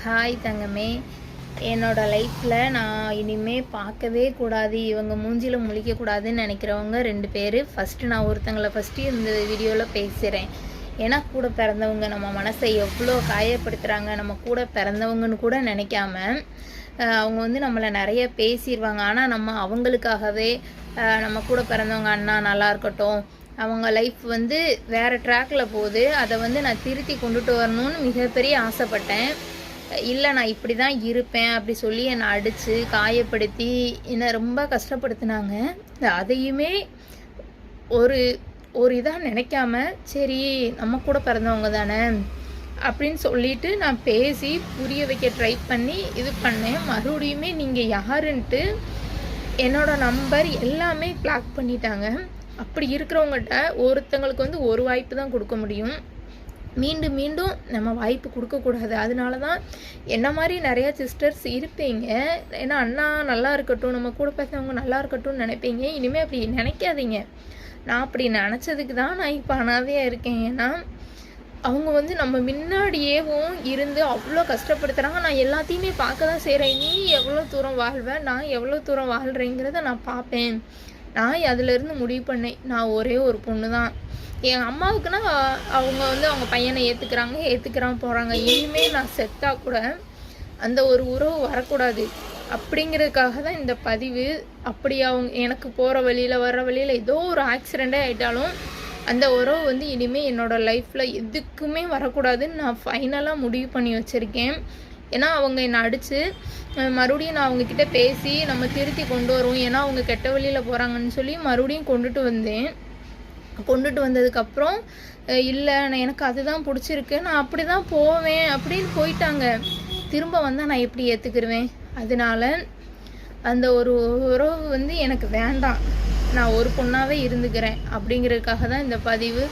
Hi தங்கமே. என்னோட லைஃப்பில் நான் இனிமேல் பார்க்கவே கூடாது, இவங்க மூஞ்சியில் முழிக்கக்கூடாதுன்னு நினைக்கிறவங்க 2 பேர். ஃபஸ்ட்டு நான் ஒருத்தங்களை இந்த வீடியோவில் பேசுகிறேன். ஏன்னா கூட பிறந்தவங்க நம்ம மனசை எவ்வளோ காயப்படுத்துகிறாங்க, நம்ம கூட பிறந்தவங்கன்னு கூட நினைக்காம அவங்க நம்மளை நிறைய பேசிடுவாங்க. ஆனால் நம்ம அவங்களுக்காகவே நம்ம கூட பிறந்தவங்க அண்ணா நல்லா இருக்கட்டும், அவங்க லைஃப் வேறு ட்ராக்கில் போகுது, அதை நான் திருத்தி கொண்டுட்டு வரணும்னு மிகப்பெரிய ஆசைப்பட்டேன். இல்லை நான் இப்படி தான் இருப்பேன் அப்படி சொல்லி என்னை அடித்து காயப்படுத்தி என்னை ரொம்ப கஷ்டப்படுத்தினாங்க. அதையுமே ஒரு ஒரு இதாக நினைக்காம சரி நம்ம கூட பிறந்தவங்க தானே அப்படின்னு சொல்லிட்டு நான் பேசி புரிய வைக்க ட்ரை பண்ணி இது பண்ணேன். மறுபடியுமே நீங்கள் யாருன்ட்டு என்னோடய நம்பர் எல்லாமே பிளாக் பண்ணிட்டாங்க. அப்படி இருக்கிறவங்ககிட்ட ஒருத்தங்களுக்கு ஒரு வாய்ப்பு தான் கொடுக்க முடியும், மீண்டும் மீண்டும் நம்ம வாய்ப்பு கொடுக்கக்கூடாது. அதனால தான் என்ன மாதிரி நிறையா சிஸ்டர்ஸ் இருப்பீங்க. ஏன்னா அண்ணா நல்லா இருக்கட்டும், நம்ம கூட பேசுகிறவங்க நல்லா இருக்கட்டும்னு நினைப்பீங்க. இனிமேல் அப்படி நினைக்காதீங்க. நான் அப்படி நினச்சதுக்கு தான் நான் இப்போ அனாதையாக இருக்கேன். ஏன்னா அவங்க நம்ம முன்னாடியேவும் இருந்து அவ்வளோ கஷ்டப்படுத்துகிறாங்க. நான் எல்லாத்தையுமே பார்க்க தான் செய்கிறேன். நீ எவ்வளோ தூரம் வாழ்வேன், நான் எவ்வளோ தூரம் வாழ்கிறேங்கிறத நான் பார்ப்பேன். நான் அதிலேருந்து முடிவு பண்ணேன், நான் ஒரே ஒரு பொண்ணு தான். என் அம்மாவுக்குன்னா அவங்க அவங்க பையனை ஏற்றுக்கிறாங்க போகிறாங்க. இனிமேல் நான் செத்தா கூட அந்த ஒரு உறவு வரக்கூடாது அப்படிங்கிறதுக்காக தான் இந்த பதிவு. அப்படி அவங்க எனக்கு போகிற வழியில் வர்ற வழியில் ஏதோ ஒரு ஆக்சிடெண்ட்டே ஆகிட்டாலும் அந்த உறவு இனிமேல் என்னோடய லைஃப்பில் எதுக்குமே வரக்கூடாதுன்னு நான் ஃபைனலாக முடிவு பண்ணி வச்சுருக்கேன். ஏன்னா அவங்க என்னை அடித்து மறுபடியும் நான் அவங்கக்கிட்ட பேசி நம்ம திருத்தி கொண்டு வருவோம், ஏன்னா அவங்க கெட்ட வழியில் போகிறாங்கன்னு சொல்லி மறுபடியும் கொண்டுட்டு வந்ததுக்கப்புறம் இல்லை எனக்கு அதுதான் பிடிச்சிருக்கு, நான் அப்படி தான் போவேன் அப்படின்னு போயிட்டாங்க. திரும்ப வந்தால் நான் எப்படி ஏற்றுக்கிருவேன்? அதனால அந்த ஒரு உறவு எனக்கு வேண்டாம், நான் ஒரு பொண்ணாகவே இருந்துக்கிறேன் அப்படிங்கிறதுக்காக தான் இந்த பதிவு.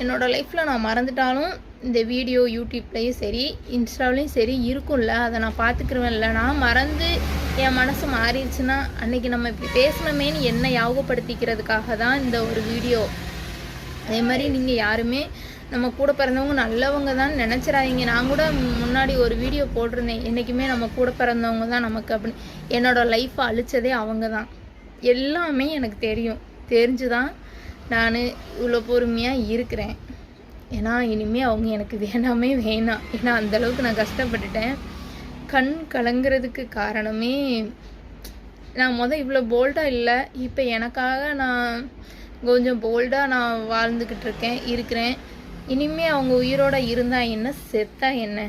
என்னோடய லைஃப்பில் நான் மறந்துட்டாலும் இந்த வீடியோ யூடியூப்லேயும் சரி இன்ஸ்டாவிலையும் சரி இருக்கும்ல, அதை நான் பார்த்துக்கிருவேன்ல. நான் மறந்து என் மனசு மாறிடுச்சுன்னா அன்றைக்கி நம்ம இப்படி பேசணுமேன்னு என்னை ஞாபகப்படுத்திக்கிறதுக்காக தான் இந்த ஒரு வீடியோ. அதே மாதிரி நீங்கள் யாருமே நம்ம கூட பிறந்தவங்க நல்லவங்க தான் நினச்சிடாதீங்க. நான் கூட முன்னாடி ஒரு வீடியோ போட்டிருந்தேன், என்றைக்குமே நம்ம கூட பிறந்தவங்க தான் நமக்கு அப்படின்னு. என்னோடய லைஃப்பை அழித்ததே அவங்க தான். எல்லாமே எனக்கு தெரிஞ்சு தான் நான் இவ்வளோ பொறுமையாக இருக்கிறேன். ஏன்னா இனிமேல் அவங்க எனக்கு வேணாம். ஏன்னா அந்தளவுக்கு நான் கஷ்டப்பட்டுட்டேன். கண் கலங்கிறதுக்கு காரணமே நான் இவ்வளோ போல்டாக இல்லை. இப்போ எனக்காக நான் கொஞ்சம் போல்டாக நான் வாழ்ந்துக்கிட்டு இருக்கிறேன். இனிமேல் அவங்க உயிரோடு இருந்தால் என்ன, செத்தா என்ன?